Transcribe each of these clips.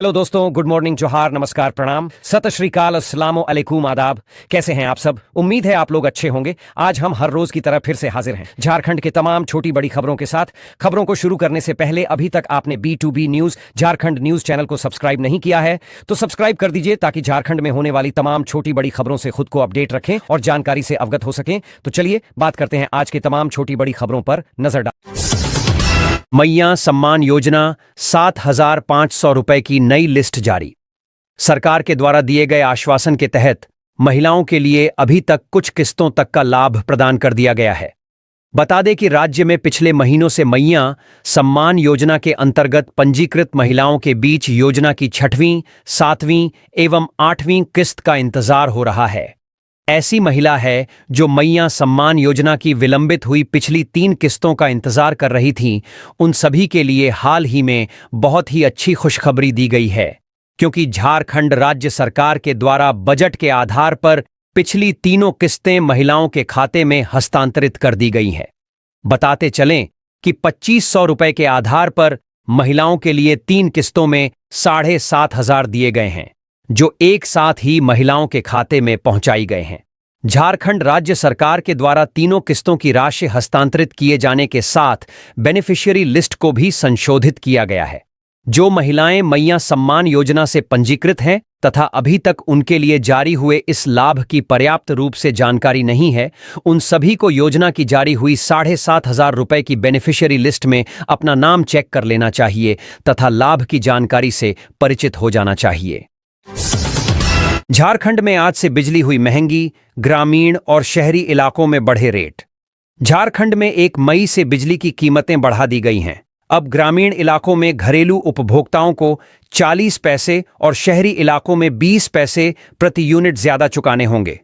Hello दोस्तों, good morning, जोहार, नमस्कार, प्रणाम, सत श्री अकाल, अस्सलामु अलैकुम, आदाब। कैसे हैं आप सब? उम्मीद है आप लोग अच्छे होंगे। आज हम हर रोज की तरह फिर से हाजिर हैं झारखंड के तमाम छोटी बड़ी खबरों के साथ। खबरों को शुरू करने से पहले अभी तक आपने B2B news Jharkhand news channel को सब्सक्राइब नहीं किया है तो सब्सक्राइब कर दीजिए, ताकि झारखंड में होने वाली तमाम छोटी बड़ी खबरों से खुद को अपडेट रखें और जानकारी से अवगत हो सकें। तो चलिए बात करते हैं आज के तमाम छोटी बड़ी खबरों पर नजर डाल। मैया सम्मान योजना 7,500 रुपए की नई लिस्ट जारी। सरकार के द्वारा दिए गए आश्वासन के तहत महिलाओं के लिए अभी तक कुछ किस्तों तक का लाभ प्रदान कर दिया गया है। बता दें कि राज्य में पिछले महीनों से मैया सम्मान योजना के अंतर्गत पंजीकृत महिलाओं के बीच योजना की 6वीं, 7वीं एवं 8वीं किस्त का इंतजार हो रहा है। ऐसी महिला है जो मैया सम्मान योजना की विलंबित हुई पिछली 3 किस्तों का इंतजार कर रही थी। उन सभी के लिए हाल ही में बहुत ही अच्छी खुशखबरी दी गई है, क्योंकि झारखंड राज्य सरकार के द्वारा बजट के आधार पर पिछली तीनों किस्तें महिलाओं के खाते में हस्तांतरित कर दी गई हैं। बताते चलें कि 2500 रुपए के आधार पर महिलाओं के लिए 3 किस्तों में 7,500 दिए गए हैं, जो एक साथ ही महिलाओं के खाते में पहुंचाई गए हैं। झारखंड राज्य सरकार के द्वारा तीनों किस्तों की राशि हस्तांतरित किए जाने के साथ बेनिफिशियरी लिस्ट को भी संशोधित किया गया है। जो महिलाएं मैया सम्मान योजना से पंजीकृत हैं तथा अभी तक उनके लिए जारी हुए इस लाभ की पर्याप्त रूप से जानकारी नहीं है, उन सभी को योजना की जारी हुई 7,500 रुपए की बेनिफिशियरी लिस्ट में अपना नाम चेक कर लेना चाहिए तथा लाभ की जानकारी से परिचित हो जाना चाहिए। झारखंड में आज से बिजली हुई महंगी, ग्रामीण और शहरी इलाकों में बढ़े रेट। झारखंड में 1 मई से बिजली की कीमतें बढ़ा दी गई हैं। अब ग्रामीण इलाकों में घरेलू उपभोक्ताओं को 40 पैसे और शहरी इलाकों में 20 पैसे प्रति यूनिट ज्यादा चुकाने होंगे।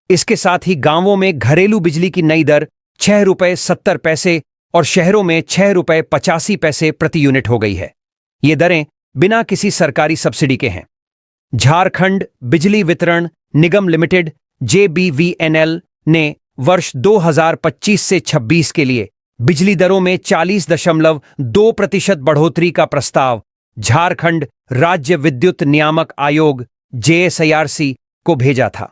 इसके साथ ही गांवों में घरेलू बिजली की नई दर 6 रुपए 70 पैसे और शहरों में 6 रुपए 85 पैसे प्रति यूनिट हो गई है। ये दरें बिना किसी सरकारी सब्सिडी के हैं। झारखंड बिजली वितरण निगम लिमिटेड JBVNL ने वर्ष 2025 से 26 के लिए बिजली दरों में 40.2% बढ़ोतरी का प्रस्ताव झारखंड राज्य विद्युत नियामक आयोग JSIRC को भेजा था।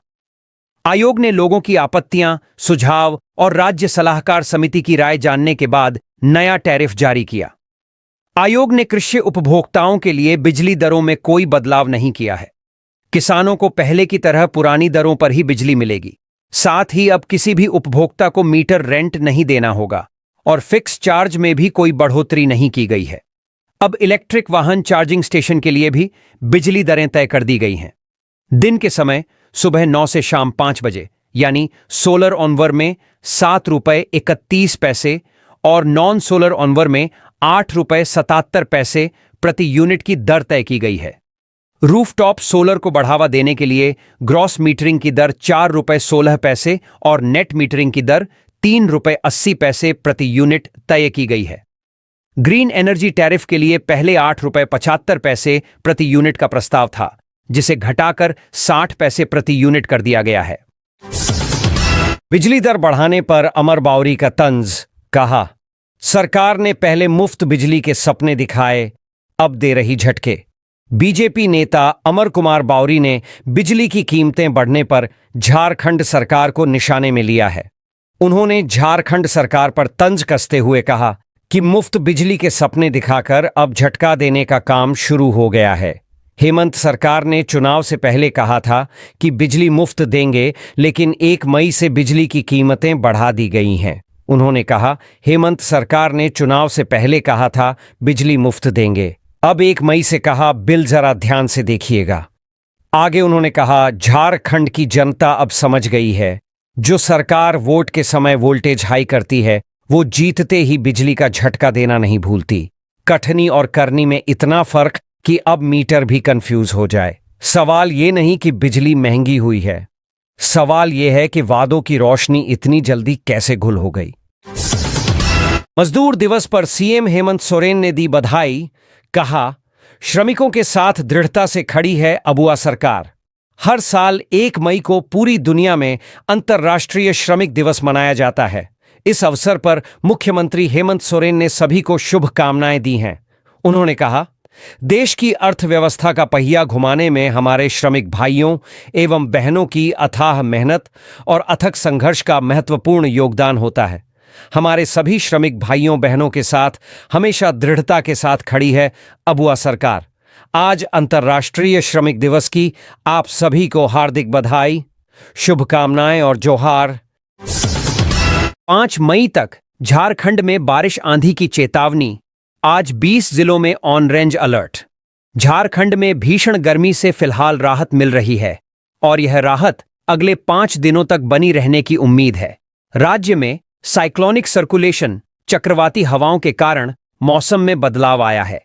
आयोग ने लोगों की आपत्तियां, सुझाव और राज्य सलाहकार समिति की राय जानने के बाद नया टैरिफ जारी किया। आयोग ने कृषि उपभोक्ताओं के लिए बिजली दरों में कोई बदलाव नहीं किया है। किसानों को पहले की तरह पुरानी दरों पर ही बिजली मिलेगी। साथ ही अब किसी भी उपभोक्ता को मीटर रेंट नहीं देना होगा और फिक्स चार्ज में भी कोई बढ़ोतरी नहीं की गई है। अब इलेक्ट्रिक वाहन चार्जिंग स्टेशन के लिए भी बिजली दरें तय कर दी गई हैं। दिन के समय सुबह 9 से शाम 5 बजे यानी सोलर ऑनवर में 7 रुपए 31 पैसे और नॉन सोलर ऑनवर में 8 रुपए 77 पैसे प्रति यूनिट की दर तय की गई है। रूफटॉप सोलर को बढ़ावा देने के लिए ग्रॉस मीटरिंग की दर 4 रुपए 16 पैसे और नेट मीटरिंग की दर 3 रुपए 80 पैसे प्रति यूनिट तय की गई है। ग्रीन एनर्जी टैरिफ के लिए पहले 8 रुपए 75 पैसे प्रति यूनिट का प्रस्ताव था, जिसे घटाकर 60 पैसे प्रति यूनिट कर दिया गया है। बिजली दर बढ़ाने पर अमर बावरी का तंज, कहा सरकार ने पहले मुफ्त बिजली के सपने दिखाए, अब दे रही झटके। बीजेपी नेता अमर कुमार बावरी ने बिजली की कीमतें बढ़ने पर झारखंड सरकार को निशाने में लिया है। उन्होंने झारखंड सरकार पर तंज कसते हुए कहा कि मुफ्त बिजली के सपने दिखाकर अब झटका देने का काम शुरू हो गया है। हेमंत सरकार ने चुनाव से पहले कहा था कि बिजली मुफ्त देंगे, लेकिन 1 मई से बिजली की कीमतें बढ़ा दी गई हैं। उन्होंने कहा हेमंत सरकार ने चुनाव से पहले कहा था बिजली मुफ्त देंगे, अब 1 मई से कहा बिल जरा ध्यान से देखिएगा। आगे उन्होंने कहा झारखंड की जनता अब समझ गई है, जो सरकार वोट के समय वोल्टेज हाई करती है वो जीतते ही बिजली का झटका देना नहीं भूलती। कठनी और करनी में इतना फर्क कि अब मीटर भी कंफ्यूज हो जाए। सवाल ये नहीं कि बिजली महंगी हुई है, सवाल यह है कि वादों की रोशनी इतनी जल्दी कैसे गुल हो गई। मजदूर दिवस पर सीएम हेमंत सोरेन ने दी बधाई, कहा श्रमिकों के साथ दृढ़ता से खड़ी है अबुआ सरकार। हर साल 1 मई को पूरी दुनिया में अंतर्राष्ट्रीय श्रमिक दिवस मनाया जाता है। इस अवसर पर मुख्यमंत्री हेमंत सोरेन ने सभी को शुभकामनाएं दी हैं। उन्होंने कहा देश की अर्थव्यवस्था का पहिया घुमाने में हमारे श्रमिक भाइयों एवं बहनों की अथाह मेहनत और अथक संघर्ष का महत्वपूर्ण योगदान होता है। हमारे सभी श्रमिक भाइयों बहनों के साथ हमेशा दृढ़ता के साथ खड़ी है अबुआ सरकार। आज अंतर्राष्ट्रीय श्रमिक दिवस की आप सभी को हार्दिक बधाई, शुभकामनाएं और जोहार। 5 मई तक झारखंड में बारिश आंधी की चेतावनी। आज 20 जिलों में ऑन-रेंज अलर्ट। झारखंड में भीषण गर्मी से फिलहाल राहत मिल रही है और यह राहत अगले 5 दिनों तक बनी रहने की उम्मीद है। राज्य में साइक्लोनिक सर्कुलेशन, चक्रवाती हवाओं के कारण मौसम में बदलाव आया है।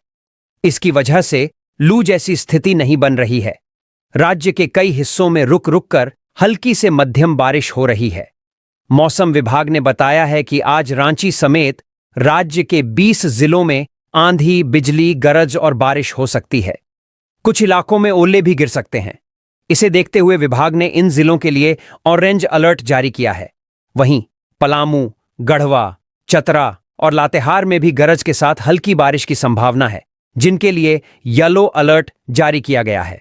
इसकी वजह से लू जैसी स्थिति नहीं बन रही है। राज्य के कई हिस्सों में रुक रुक कर हल्की से मध्यम बारिश हो रही है। मौसम विभाग ने बताया है कि आज रांची समेत राज्य के 20 जिलों में आंधी, बिजली, गरज और बारिश हो सकती है। कुछ इलाकों में ओले भी गिर सकते हैं। इसे देखते हुए विभाग ने इन जिलों के लिए ऑरेंज अलर्ट जारी किया है। वहीं पलामू, गढ़वा, चतरा और लातेहार में भी गरज के साथ हल्की बारिश की संभावना है, जिनके लिए येलो अलर्ट जारी किया गया है।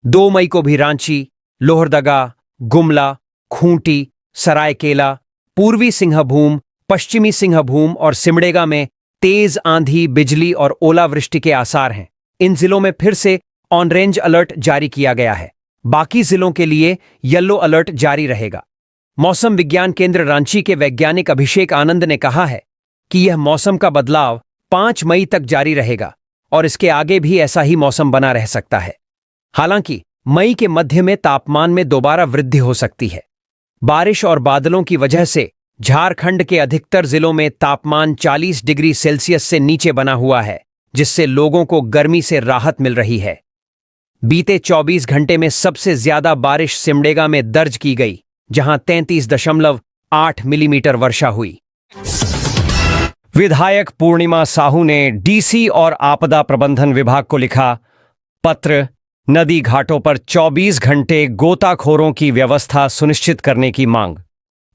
2 मई को भी रांची, लोहरदगा, गुमला, खूंटी, सरायकेला, पूर्वी सिंहभूम, पश्चिमी सिंहभूम और सिमडेगा में तेज आंधी, बिजली और ओलावृष्टि के आसार हैं। इन जिलों में फिर से ऑन-रेंज अलर्ट जारी किया गया है। बाकी जिलों के लिए येलो अलर्ट जारी रहेगा। मौसम विज्ञान केंद्र रांची के वैज्ञानिक अभिषेक आनंद ने कहा है कि यह मौसम का बदलाव 5 मई तक जारी रहेगा और इसके आगे भी ऐसा ही मौसम बना रह सकता है। हालांकि मई के मध्य में तापमान में दोबारा वृद्धि हो सकती है। बारिश और बादलों की वजह से झारखंड के अधिकतर जिलों में तापमान 40 डिग्री सेल्सियस से नीचे बना हुआ है, जिससे लोगों को गर्मी से राहत मिल रही है। बीते 24 घंटे में सबसे ज्यादा बारिश सिमडेगा में दर्ज की गई, जहां 33.8 मिलीमीटर वर्षा हुई। विधायक पूर्णिमा साहू ने डीसी और आपदा प्रबंधन विभाग को लिखा पत्र। नदी घाटों पर 24 घंटे गोताखोरों की व्यवस्था सुनिश्चित करने की मांग।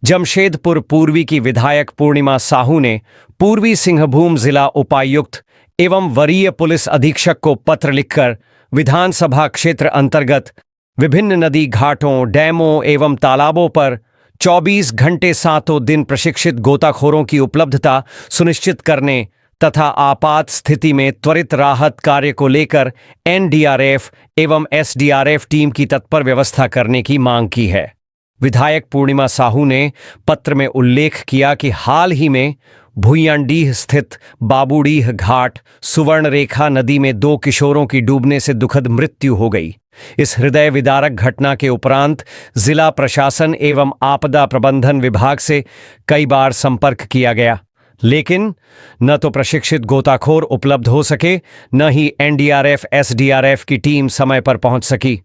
जमशेदपुर पूर्वी की विधायक पूर्णिमा साहू ने पूर्वी सिंहभूम जिला उपायुक्त एवं वरीय पुलिस अधीक्षक को पत्र लिखकर विधानसभा क्षेत्र अंतर्गत विभिन्न नदी घाटों, डैमों एवं तालाबों पर 24 घंटे सातों दिन प्रशिक्षित गोताखोरों की उपलब्धता सुनिश्चित करने तथा आपात स्थिति में त्वरित राहत कार्य को लेकर एनडीआरएफ एवं एसडीआरएफ टीम की तत्पर व्यवस्था करने की मांग की है। विधायक पूर्णिमा साहू ने पत्र में उल्लेख किया कि हाल ही में भुइयांडीह स्थित बाबूडीह घाट सुवर्ण रेखा नदी में 2 किशोरों की डूबने से दुखद मृत्यु हो गई। इस हृदय विदारक घटना के उपरांत जिला प्रशासन एवं आपदा प्रबंधन विभाग से कई बार संपर्क किया गया, लेकिन न तो प्रशिक्षित गोताखोर उपलब्ध हो सके, न ही एनडीआरएफ एसडीआरएफ की टीम समय पर पहुंच सकी।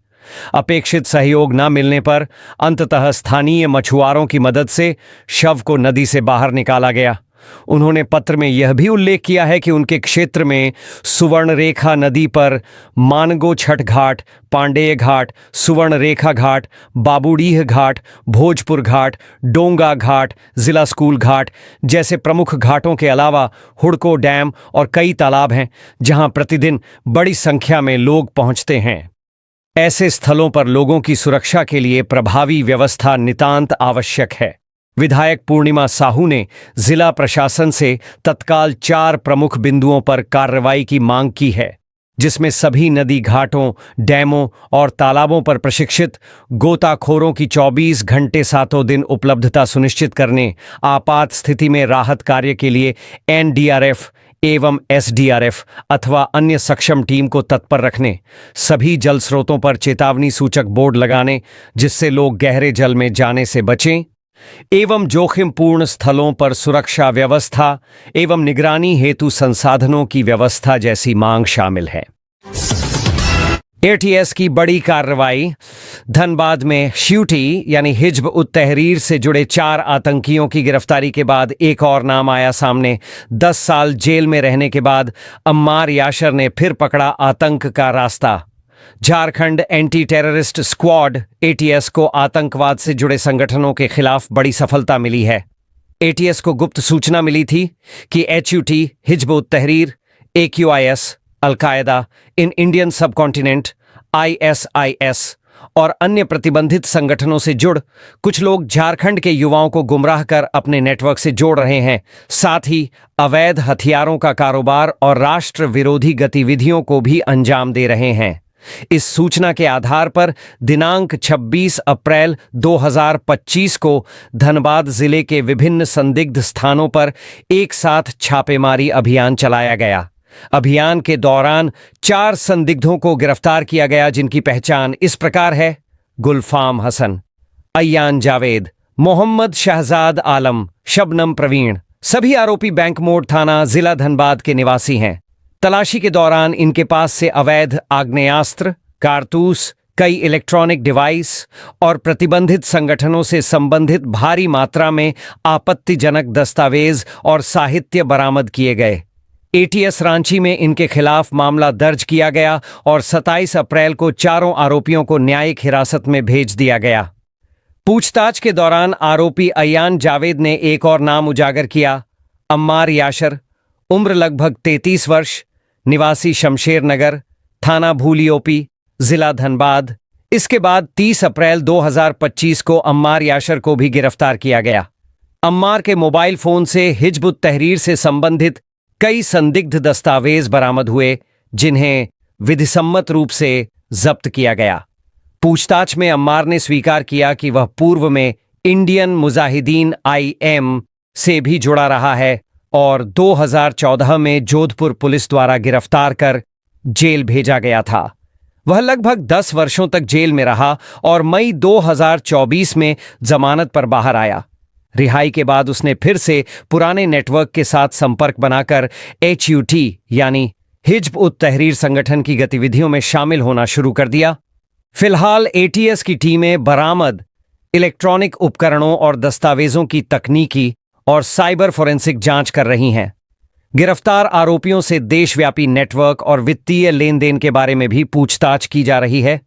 अपेक्षित सहयोग न मिलने पर अंततः स्थानीय मछुआरों की मदद से शव को नदी से बाहर निकाला गया। उन्होंने पत्र में यह भी उल्लेख किया है कि उनके क्षेत्र में सुवर्ण रेखा नदी पर मानगो छठ घाट, पांडेय घाट, सुवर्ण रेखा घाट, बाबूडीह घाट, भोजपुर घाट, डोंगा घाट, जिला स्कूल घाट जैसे प्रमुख घाटों के अलावा हुड़को डैम और कई तालाब हैं, जहां प्रतिदिन बड़ी संख्या में लोग पहुंचते हैं। ऐसे स्थलों पर लोगों की सुरक्षा के लिए प्रभावी व्यवस्था नितांत आवश्यक है। विधायक पूर्णिमा साहू ने जिला प्रशासन से तत्काल 4 प्रमुख बिंदुओं पर कार्रवाई की मांग की है, जिसमें सभी नदी घाटों, डैमों और तालाबों पर प्रशिक्षित गोताखोरों की 24 घंटे सातों दिन उपलब्धता सुनिश्चित करने, आपात स्थिति में राहत कार्य के लिए एनडीआरएफ एवं एसडीआरएफ अथवा अन्य सक्षम टीम को तत्पर रखने, सभी जल स्रोतों पर चेतावनी सूचक बोर्ड लगाने जिससे लोग गहरे जल में जाने से बचें, एवं जोखिमपूर्ण स्थलों पर सुरक्षा व्यवस्था एवं निगरानी हेतु संसाधनों की व्यवस्था जैसी मांग शामिल है। एटीएस की बड़ी कार्रवाई। धनबाद में श्यूटी यानी हिज्ब उत तहरीर से जुड़े 4 आतंकियों की गिरफ्तारी के बाद एक और नाम आया सामने। 10 साल जेल में रहने के बाद अम्मार याशर ने फिर पकड़ा आतंक का रास्ता। Jharkhand anti terrorist squad ATS को आतंकवाद से जुड़े संगठनों के खिलाफ बड़ी सफलता मिली है। एटीएस को गुप्त सूचना मिली थी कि एचयूटी, हिज्ब उत तहरीर, AQIS, al Qaeda in Indian subcontinent ISIS और अन्य प्रतिबंधित संगठनों से जुड़ कुछ लोग झारखंड के युवाओं को गुमराह कर अपने नेटवर्क से जोड़ रहे हैं। साथ ही अवैध हथियारों का कारोबार और राष्ट्र विरोधी गतिविधियों को भी अंजाम दे रहे हैं। इस सूचना के आधार पर दिनांक 26 अप्रैल 2025 को धनबाद जिले के विभिन्न संदिग्ध स्थानों पर एक साथ छापेमारी अभियान चलाया गया। अभियान के दौरान 4 संदिग्धों को गिरफ्तार किया गया, जिनकी पहचान इस प्रकार है: गुलफाम हसन, अय्यान जावेद, मोहम्मद शहजाद आलम, शबनम प्रवीण। सभी आरोपी बैंक मोड़ थाना जिला धनबाद के निवासी हैं। तलाशी के दौरान इनके पास से अवैध आग्नेयास्त्र, कारतूस, कई इलेक्ट्रॉनिक डिवाइस और प्रतिबंधित संगठनों से संबंधित भारी मात्रा में आपत्तिजनक दस्तावेज और साहित्य बरामद किए गए। ATS रांची में इनके खिलाफ मामला दर्ज किया गया और 27 अप्रैल को चारों आरोपियों को न्यायिक हिरासत में भेज दिया गया। पूछताछ के दौरान आरोपी अय्यान जावेद ने एक और नाम उजागर किया: अम्मार याशर, उम्र लगभग 33 वर्ष, निवासी शमशेर नगर, थाना भूली OP, जिला धनबाद। इसके बाद 30 अप्रैल 2025 को अम्मार याशर को भी गिरफ्तार किया गया। अम्मार के मोबाइल फोन से हिज्ब उत तहरीर से संबंधित कई संदिग्ध दस्तावेज बरामद हुए, जिन्हें विधिसम्मत रूप से जब्त किया गया। पूछताछ में अम्मार ने स्वीकार किया कि वह पूर्व में इंडियन मुजाहिदीन IM से भी जुड़ा रहा है और 2014 में जोधपुर पुलिस द्वारा गिरफ्तार कर जेल भेजा गया था। वह लगभग 10 वर्षों तक जेल में रहा और मई 2024 में जमानत पर बाहर आया। रिहाई के बाद उसने फिर से पुराने नेटवर्क के साथ संपर्क बनाकर HUT यानी हिज्ब उत तहरीर संगठन की गतिविधियों में शामिल होना शुरू कर दिया। फिलहाल ATS की टीमें बरामद इलेक्ट्रॉनिक उपकरणों और दस्तावेजों की तकनीकी और साइबर फोरेंसिक जांच कर रही हैं। गिरफ्तार आरोपियों से देशव्यापी नेटवर्क और वित्तीय लेन देन के बारे में भी पूछताछ की जा रही है।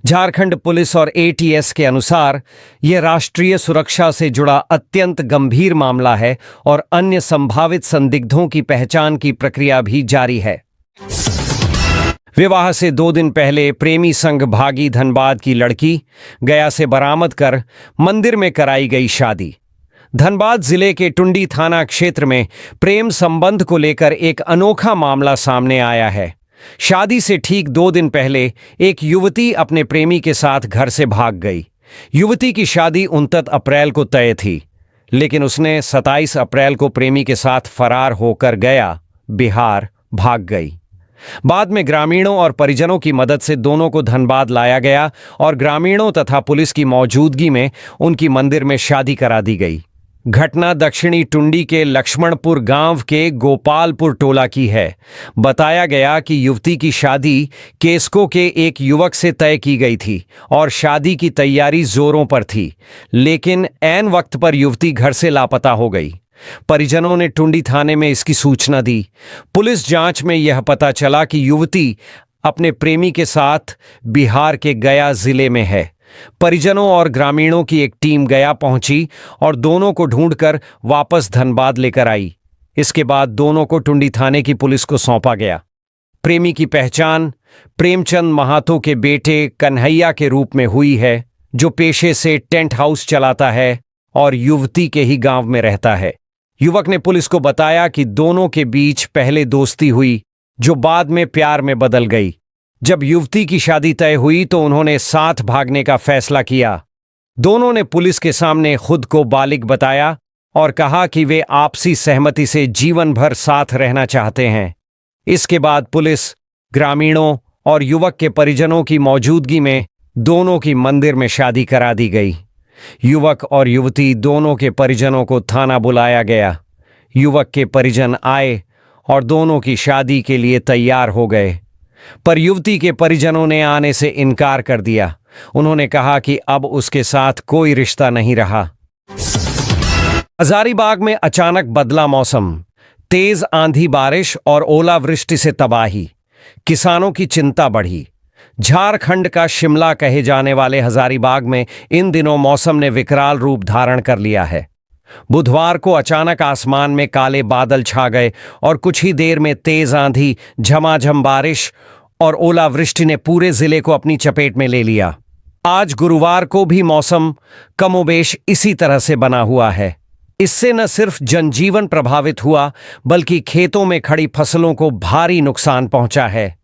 झारखंड पुलिस और ATS के अनुसार यह राष्ट्रीय सुरक्षा से जुड़ा अत्यंत गंभीर मामला है और अन्य संभावित संदिग्धों की पहचान की प्रक्रिया भी जारी है। विवाह से 2 दिन पहले प्रेमी संग भागी धनबाद की लड़की गया से बरामद कर मंदिर में कराई गई शादी। धनबाद जिले के टुंडी थाना क्षेत्र में प्रेम संबंध को लेकर एक अनोखा मामला सामने आया है। शादी से ठीक 2 दिन पहले एक युवती अपने प्रेमी के साथ घर से भाग गई। युवती की शादी 29 अप्रैल को तय थी, लेकिन उसने 27 अप्रैल को प्रेमी के साथ फरार होकर गया बिहार भाग गई। बाद में ग्रामीणों और परिजनों की मदद से दोनों को धनबाद लाया गया और ग्रामीणों तथा पुलिस की मौजूदगी में उनकी मंदिर में शादी करा दी गई। घटना दक्षिणी टुंडी के लक्ष्मणपुर गांव के गोपालपुर टोला की है। बताया गया कि युवती की शादी केसको के एक युवक से तय की गई थी और शादी की तैयारी जोरों पर थी, लेकिन ऐन वक्त पर युवती घर से लापता हो गई। परिजनों ने टुंडी थाने में इसकी सूचना दी। पुलिस जांच में यह पता चला कि युवती अपने प्रेमी के साथ बिहार के गया जिले में है। परिजनों और ग्रामीणों की एक टीम गया पहुंची और दोनों को ढूंढकर वापस धनबाद लेकर आई। इसके बाद दोनों को टुंडी थाने की पुलिस को सौंपा गया। प्रेमी की पहचान प्रेमचंद महातो के बेटे कन्हैया के रूप में हुई है, जो पेशे से टेंट हाउस चलाता है और युवती के ही गांव में रहता है। युवक ने पुलिस को बताया कि दोनों के बीच पहले दोस्ती हुई, जो बाद में प्यार में बदल गई। जब युवती की शादी तय हुई तो उन्होंने साथ भागने का फैसला किया। दोनों ने पुलिस के सामने खुद को बालिग बताया और कहा कि वे आपसी सहमति से जीवन भर साथ रहना चाहते हैं। इसके बाद पुलिस, ग्रामीणों और युवक के परिजनों की मौजूदगी में दोनों की मंदिर में शादी करा दी गई। युवक और युवती दोनों के परिजनों को थाना बुलाया गया। युवक के परिजन आए और दोनों की शादी के लिए तैयार हो गए, पर युवती के परिजनों ने आने से इनकार कर दिया। उन्होंने कहा कि अब उसके साथ कोई रिश्ता नहीं रहा। हजारीबाग में अचानक बदला मौसम, तेज आंधी बारिश और ओलावृष्टि से तबाही, किसानों की चिंता बढ़ी। झारखंड का शिमला कहे जाने वाले हजारीबाग में इन दिनों मौसम ने विकराल रूप धारण कर लिया है। बुधवार को अचानक आसमान में काले बादल छा गए और कुछ ही देर में तेज आंधी, झमाझम बारिश और ओलावृष्टि ने पूरे जिले को अपनी चपेट में ले लिया। आज गुरुवार को भी मौसम कमोबेश इसी तरह से बना हुआ है। इससे न सिर्फ जनजीवन प्रभावित हुआ बल्कि खेतों में खड़ी फसलों को भारी नुकसान पहुंचा है।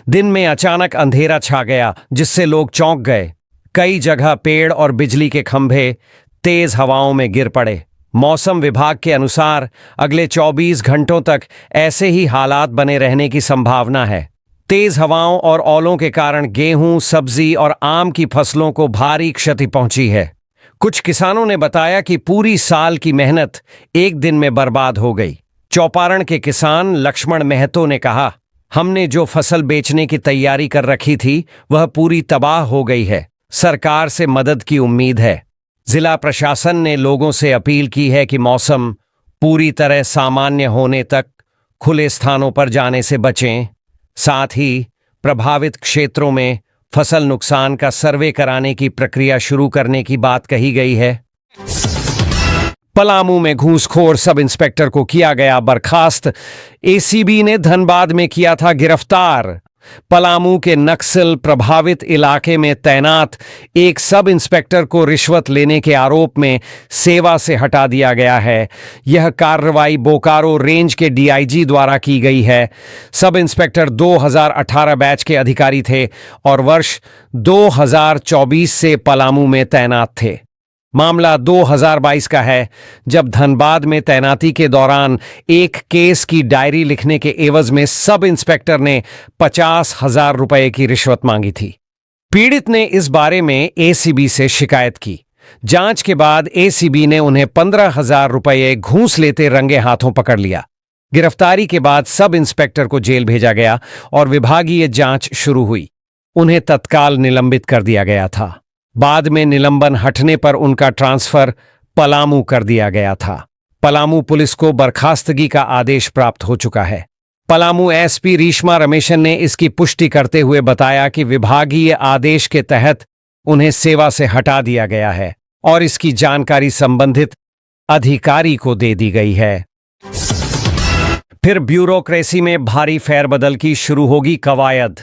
दिन में अचानक अंधेरा छा गया जिससे लोग चौंक गए। कई जगह पेड़ और बिजली के खंभे तेज हवाओं में गिर पड़े। मौसम विभाग के अनुसार अगले 24 घंटों तक ऐसे ही हालात बने रहने की संभावना है। तेज हवाओं और ओलों के कारण गेहूं, सब्जी और आम की फसलों को भारी क्षति पहुंची है। कुछ किसानों ने बताया कि पूरी साल की मेहनत एक दिन में बर्बाद हो गई। चौपारण के किसान लक्ष्मण महतो ने कहा, हमने जो फसल बेचने की तैयारी कर रखी थी वह पूरी तबाह हो गई है। सरकार से मदद की उम्मीद है। जिला प्रशासन ने लोगों से अपील की है कि मौसम पूरी तरह सामान्य होने तक खुले स्थानों पर जाने से बचें। साथ ही प्रभावित क्षेत्रों में फसल नुकसान का सर्वे कराने की प्रक्रिया शुरू करने की बात कही गई है। पलामू में घूसखोर सब इंस्पेक्टर को किया गया बर्खास्त। एसीबी ने धनबाद में किया था गिरफ्तार। पलामू के नक्सल प्रभावित इलाके में तैनात एक सब इंस्पेक्टर को रिश्वत लेने के आरोप में सेवा से हटा दिया गया है। यह कार्रवाई बोकारो रेंज के डीआईजी द्वारा की गई है। सब इंस्पेक्टर 2018 बैच के अधिकारी थे और वर्ष 2024 से पलामू में तैनात थे। मामला 2022 का है जब धनबाद में तैनाती के दौरान एक केस की डायरी लिखने के एवज में सब इंस्पेक्टर ने 50,000 रुपए की रिश्वत मांगी थी। पीड़ित ने इस बारे में एसीबी से शिकायत की। जांच के बाद एसीबी ने उन्हें 15,000 रुपए घूस लेते रंगे हाथों पकड़ लिया। गिरफ्तारी के बाद सब इंस्पेक्टर को जेल भेजा गया और विभागीय जांच शुरू हुई। उन्हें तत्काल निलंबित कर दिया गया था। बाद में निलंबन हटने पर उनका ट्रांसफर पलामू कर दिया गया था। पलामू पुलिस को बर्खास्तगी का आदेश प्राप्त हो चुका है। पलामू एसपी रीश्मा रमेशन ने इसकी पुष्टि करते हुए बताया कि विभागीय आदेश के तहत उन्हें सेवा से हटा दिया गया है और इसकी जानकारी संबंधित अधिकारी को दे दी गई है। फिर ब्यूरोक्रेसी में भारी फेरबदल की शुरू होगी कवायद।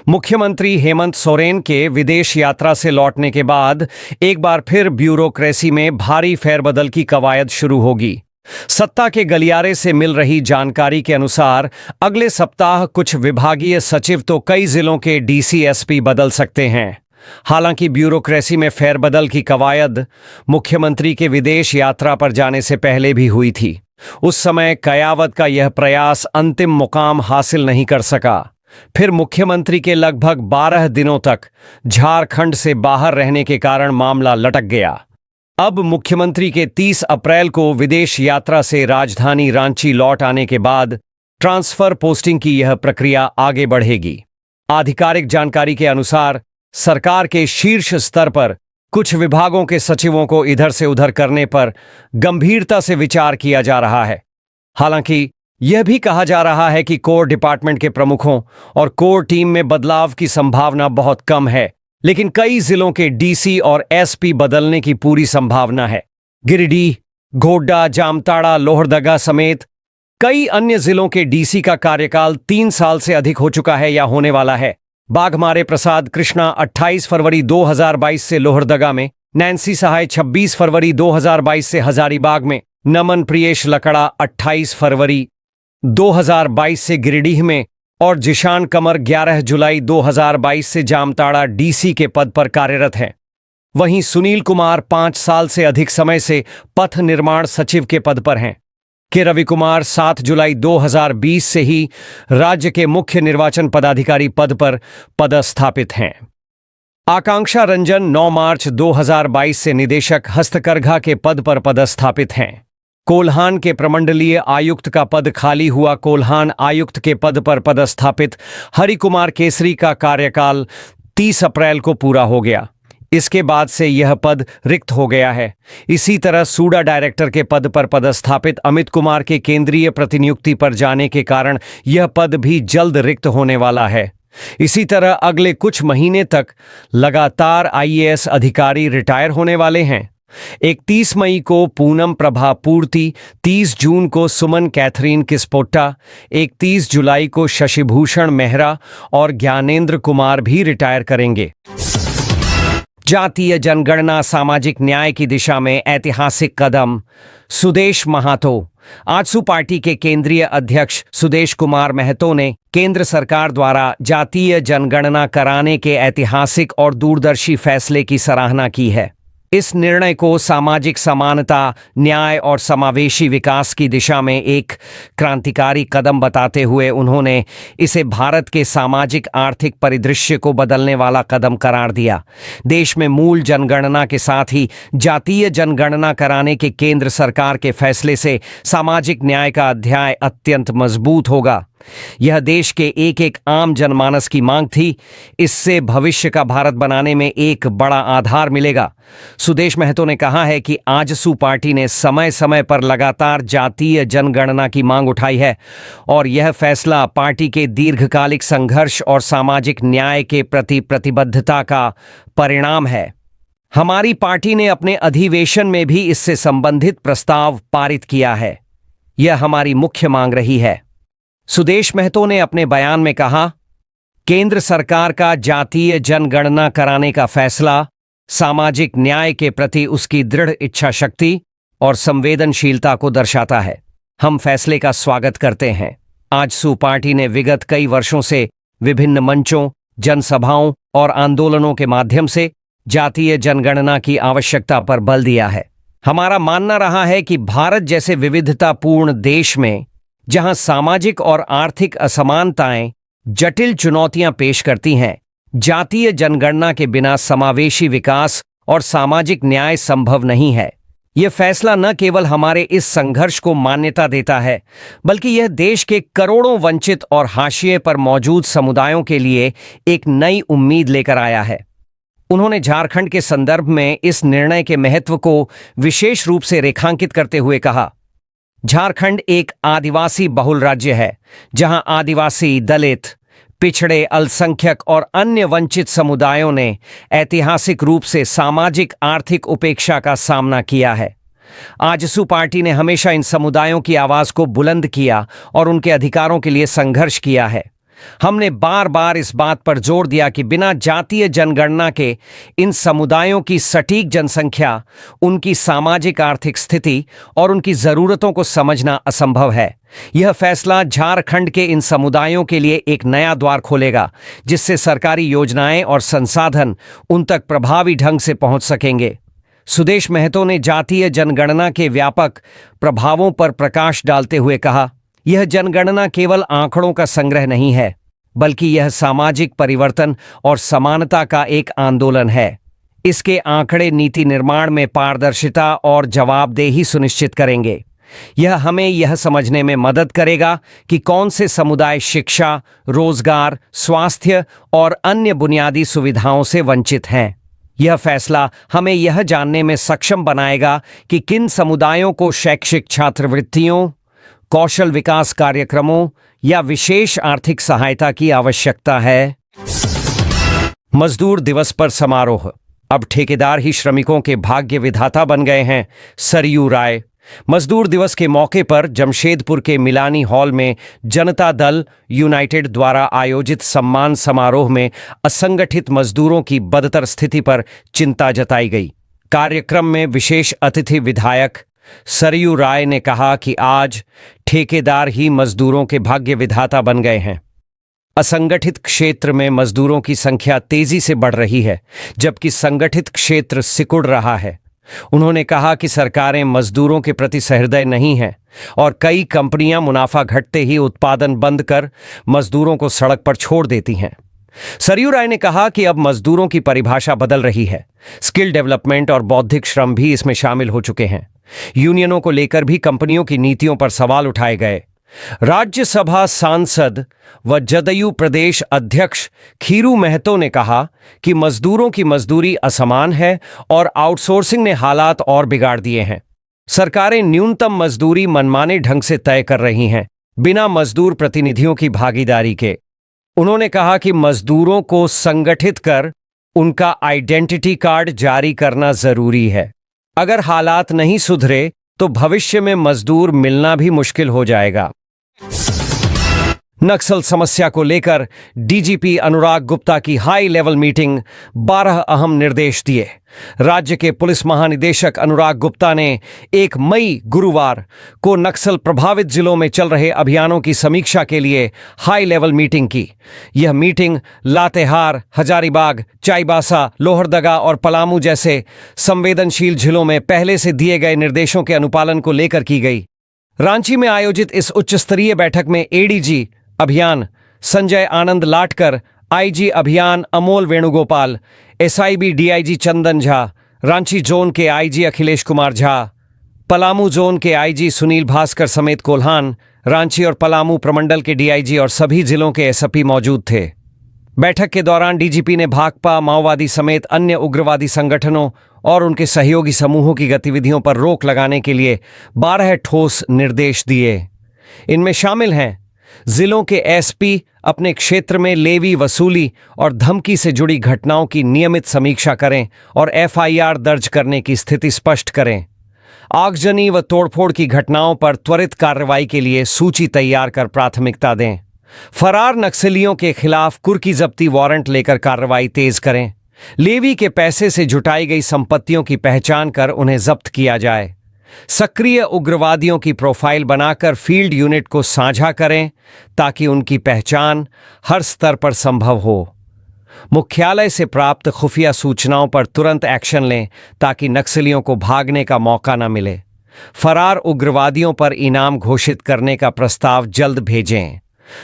मुख्यमंत्री हेमंत सोरेन के विदेश यात्रा से लौटने के बाद एक बार फिर ब्यूरोक्रेसी में भारी फेरबदल की कवायद शुरू होगी। सत्ता के गलियारे से मिल रही जानकारी के अनुसार अगले सप्ताह कुछ विभागीय सचिव तो कई जिलों के डीसी एसपी बदल सकते हैं। हालांकि ब्यूरोक्रेसी में फेरबदल की कवायद मुख्यमंत्री के विदेश यात्रा पर जाने से पहले भी हुई थी। उस समय कयावत का यह प्रयास अंतिम मुकाम हासिल नहीं कर सका। फिर मुख्यमंत्री के लगभग 12 दिनों तक झारखंड से बाहर रहने के कारण मामला लटक गया। अब मुख्यमंत्री के 30 अप्रैल को विदेश यात्रा से राजधानी रांची लौट आने के बाद ट्रांसफर पोस्टिंग की यह प्रक्रिया आगे बढ़ेगी। आधिकारिक जानकारी के अनुसार सरकार के शीर्ष स्तर पर कुछ विभागों के सचिवों को इधर से उधर करने पर गंभीरता से विचार किया जा रहा है। हालांकि यह भी कहा जा रहा है कि कोर डिपार्टमेंट के प्रमुखों और कोर टीम में बदलाव की संभावना बहुत कम है, लेकिन कई जिलों के डीसी और एसपी बदलने की पूरी संभावना है। गिरिडीह, गोड्डा, जामताड़ा, लोहरदगा समेत कई अन्य जिलों के डीसी का कार्यकाल 3 साल से अधिक हो चुका है या होने वाला है। बाघमारे प्रसाद कृष्णा 28 फरवरी 2022 से लोहरदगा में, नैन्सी सहाय 26 फरवरी 2022 से हजारीबाग में, नमन प्रियेश लकड़ा 28 फरवरी 2022 से गिरिडीह में और जिशान कमर 11 जुलाई 2022 से जामताड़ा डीसी के पद पर कार्यरत हैं। वहीं सुनील कुमार 5 साल से अधिक समय से पथ निर्माण सचिव के पद पर हैं। के रवि कुमार 7 जुलाई 2020 से ही राज्य के मुख्य निर्वाचन पदाधिकारी पद पर पदस्थापित हैं। आकांक्षा रंजन 9 मार्च 2022 से निदेशक हस्तकरघा के पद पर पदस्थापित हैं। कोल्हान के प्रमंडलीय आयुक्त का पद खाली हुआ। कोल्हान आयुक्त के पद पर पदस्थापित हरि कुमार केसरी का कार्यकाल 30 अप्रैल को पूरा हो गया। इसके बाद से यह पद रिक्त हो गया है। इसी तरह सूडा डायरेक्टर के पद पर पदस्थापित अमित कुमार के केंद्रीय प्रतिनियुक्ति पर जाने के कारण यह पद भी जल्द रिक्त होने वाला है। इसी तरह अगले कुछ महीने तक लगातार आईएएस अधिकारी रिटायर होने वाले हैं। 31 मई को पूनम प्रभा पूर्ति, 30 जून को सुमन कैथरीन किस्पोट्टा, 31 जुलाई को शशिभूषण मेहरा और ज्ञानेंद्र कुमार भी रिटायर करेंगे। जातीय जनगणना सामाजिक न्याय की दिशा में ऐतिहासिक कदम, सुदेश महतो। आजसू पार्टी के केंद्रीय अध्यक्ष सुदेश कुमार महतो ने केंद्र सरकार द्वारा जातीय जनगणना कराने के ऐतिहासिक और दूरदर्शी फैसले की सराहना की है। इस निर्णय को सामाजिक समानता, न्याय और समावेशी विकास की दिशा में एक क्रांतिकारी कदम बताते हुए उन्होंने इसे भारत के सामाजिक आर्थिक परिदृश्य को बदलने वाला कदम करार दिया। देश में मूल जनगणना के साथ ही जातीय जनगणना कराने के केंद्र सरकार के फैसले से सामाजिक न्याय का अध्याय अत्यंत मजबूत होगा। यह देश के एक एक आम जनमानस की मांग थी। इससे भविष्य का भारत बनाने में एक बड़ा आधार मिलेगा। सुदेश महतो ने कहा है कि आजसू पार्टी ने समय समय पर लगातार जातीय जनगणना की मांग उठाई है और यह फैसला पार्टी के दीर्घकालिक संघर्ष और सामाजिक न्याय के प्रति प्रतिबद्धता का परिणाम है। हमारी पार्टी ने अपने अधिवेशन में भी इससे संबंधित प्रस्ताव पारित किया है। यह हमारी मुख्य मांग रही है। सुदेश महतो ने अपने बयान में कहा, केंद्र सरकार का जातीय जनगणना कराने का फैसला सामाजिक न्याय के प्रति उसकी दृढ़ इच्छा शक्ति और संवेदनशीलता को दर्शाता है। हम फैसले का स्वागत करते हैं। आजसू पार्टी ने विगत कई वर्षों से विभिन्न मंचों, जनसभाओं और आंदोलनों के माध्यम से जातीय जनगणना की आवश्यकता पर बल दिया है। हमारा मानना रहा है कि भारत जैसे विविधतापूर्ण देश में, जहां सामाजिक और आर्थिक असमानताएं जटिल चुनौतियां पेश करती हैं, जातीय जनगणना के बिना समावेशी विकास और सामाजिक न्याय संभव नहीं है। यह फैसला न केवल हमारे इस संघर्ष को मान्यता देता है, बल्कि यह देश के करोड़ों वंचित और हाशिए पर मौजूद समुदायों के लिए एक नई उम्मीद लेकर आया है। उन्होंने झारखंड के संदर्भ में इस निर्णय के महत्व को विशेष रूप से रेखांकित करते हुए कहा, झारखंड एक आदिवासी बहुल राज्य है, जहां आदिवासी, दलित, पिछड़े, अल्पसंख्यक और अन्य वंचित समुदायों ने ऐतिहासिक रूप से सामाजिक आर्थिक उपेक्षा का सामना किया है। आजसू पार्टी ने हमेशा इन समुदायों की आवाज को बुलंद किया और उनके अधिकारों के लिए संघर्ष किया है। हमने बार बार इस बात पर जोर दिया कि बिना जातीय जनगणना के इन समुदायों की सटीक जनसंख्या, उनकी सामाजिक आर्थिक स्थिति और उनकी जरूरतों को समझना असंभव है। यह फैसला झारखंड के इन समुदायों के लिए एक नया द्वार खोलेगा, जिससे सरकारी योजनाएं और संसाधन उन तक प्रभावी ढंग से पहुंच सकेंगे। सुदेश महतो ने जातीय जनगणना के व्यापक प्रभावों पर प्रकाश डालते हुए कहा, यह जनगणना केवल आंकड़ों का संग्रह नहीं है, बल्कि यह सामाजिक परिवर्तन और समानता का एक आंदोलन है। इसके आंकड़े नीति निर्माण में पारदर्शिता और जवाबदेही सुनिश्चित करेंगे। यह हमें यह समझने में मदद करेगा कि कौन से समुदाय शिक्षा, रोजगार, स्वास्थ्य और अन्य बुनियादी सुविधाओं से वंचित हैं। यह फैसला हमें यह जानने में सक्षम बनाएगा कि किन समुदायों को शैक्षिक छात्रवृत्तियों, कौशल विकास कार्यक्रमों या विशेष आर्थिक सहायता की आवश्यकता है। मजदूर दिवस पर समारोह। अब ठेकेदार ही श्रमिकों के भाग्य विधाता बन गए हैं, सरयू राय। मजदूर दिवस के मौके पर जमशेदपुर के मिलानी हॉल में जनता दल यूनाइटेड द्वारा आयोजित सम्मान समारोह में असंगठित मजदूरों की बदतर स्थिति पर चिंता जताई गई। कार्यक्रम में विशेष अतिथि विधायक सरयू राय ने कहा कि आज ठेकेदार ही मजदूरों के भाग्य विधाता बन गए हैं। असंगठित क्षेत्र में मजदूरों की संख्या तेजी से बढ़ रही है, जबकि संगठित क्षेत्र सिकुड़ रहा है। उन्होंने कहा कि सरकारें मजदूरों के प्रति सहृदय नहीं हैं और कई कंपनियां मुनाफा घटते ही उत्पादन बंद कर मजदूरों को सड़क पर छोड़ देती हैं। सरयू राय ने कहा कि अब मजदूरों की परिभाषा बदल रही है। स्किल डेवलपमेंट और बौद्धिक श्रम भी इसमें शामिल हो चुके हैं। यूनियनों को लेकर भी कंपनियों की नीतियों पर सवाल उठाए गए। राज्यसभा सांसद व जदयू प्रदेश अध्यक्ष खीरू महतो ने कहा कि मजदूरों की मजदूरी असमान है और आउटसोर्सिंग ने हालात और बिगाड़ दिए हैं। सरकारें न्यूनतम मजदूरी मनमाने ढंग से तय कर रही हैं, बिना मजदूर प्रतिनिधियों की भागीदारी के। उन्होंने कहा कि मजदूरों को संगठित कर उनका आइडेंटिटी कार्ड जारी करना जरूरी है। अगर हालात नहीं सुधरे तो भविष्य में मजदूर मिलना भी मुश्किल हो जाएगा। नक्सल समस्या को लेकर डीजीपी अनुराग गुप्ता की हाई लेवल मीटिंग, 12 अहम निर्देश दिए। राज्य के पुलिस महानिदेशक अनुराग गुप्ता ने 1 मई गुरुवार को नक्सल प्रभावित जिलों में चल रहे अभियानों की समीक्षा के लिए हाई लेवल मीटिंग की। यह मीटिंग लातेहार, हजारीबाग, चाईबासा, लोहरदगा और पलामू जैसे संवेदनशील जिलों में पहले से दिए गए निर्देशों के अनुपालन को लेकर की गई। रांची में आयोजित इस उच्च स्तरीय बैठक में एडीजी अभियान संजय आनंद लाटकर, आईजी अभियान Amol Venugopal, SIB DIG Chandan Jha, Ranchi zone के आईजी अखिलेश कुमार झा, पलामू जोन के आईजी सुनील भास्कर समेत कोल्हान, रांची और पलामू प्रमंडल के डीआईजी और सभी जिलों के एसपी मौजूद थे। बैठक के दौरान डीजीपी ने भाकपा, माओवादी समेत अन्य उग्रवादी संगठनों और उनके सहयोगी समूहों की गतिविधियों पर रोक लगाने के लिए 12 ठोस निर्देश दिए। इनमें शामिल हैं जिलों के एसपी अपने क्षेत्र में लेवी वसूली और धमकी से जुड़ी घटनाओं की नियमित समीक्षा करें और एफआईआर दर्ज करने की स्थिति स्पष्ट करें। आगजनी व तोड़फोड़ की घटनाओं पर त्वरित कार्रवाई के लिए सूची तैयार कर प्राथमिकता दें। फरार नक्सलियों के खिलाफ कुर्की जब्ती वारंट लेकर कार्रवाई तेज करें। लेवी के पैसे से जुटाई गई संपत्तियों की पहचान कर उन्हें जब्त किया जाए। सक्रिय उग्रवादियों की प्रोफाइल बनाकर फील्ड यूनिट को साझा करें ताकि उनकी पहचान हर स्तर पर संभव हो। मुख्यालय से प्राप्त खुफिया सूचनाओं पर तुरंत एक्शन लें ताकि नक्सलियों को भागने का मौका न मिले। फरार उग्रवादियों पर इनाम घोषित करने का प्रस्ताव जल्द भेजें।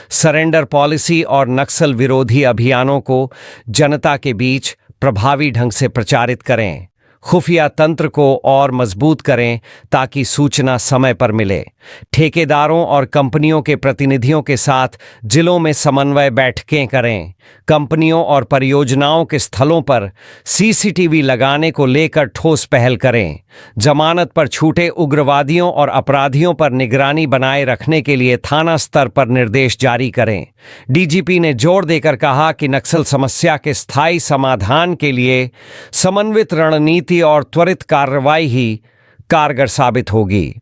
सरेंडर पॉलिसी और नक्सल विरोधी अभियानों को जनता के बीच प्रभावी ढंग से प्रचारित करें। खुफिया तंत्र को और मजबूत करें ताकि सूचना समय पर मिले। ठेकेदारों और कंपनियों के प्रतिनिधियों के साथ जिलों में समन्वय बैठकें करें। कंपनियों और परियोजनाओं के स्थलों पर सीसीटीवी लगाने को लेकर ठोस पहल करें। जमानत पर छूटे उग्रवादियों और अपराधियों पर निगरानी बनाए रखने के लिए थाना स्तर पर निर्देश जारी करें। डीजीपी ने जोर देकर कहा कि नक्सल समस्या के स्थायी समाधान के लिए समन्वित रणनीति और त्वरित कार्रवाई ही कारगर साबित होगी।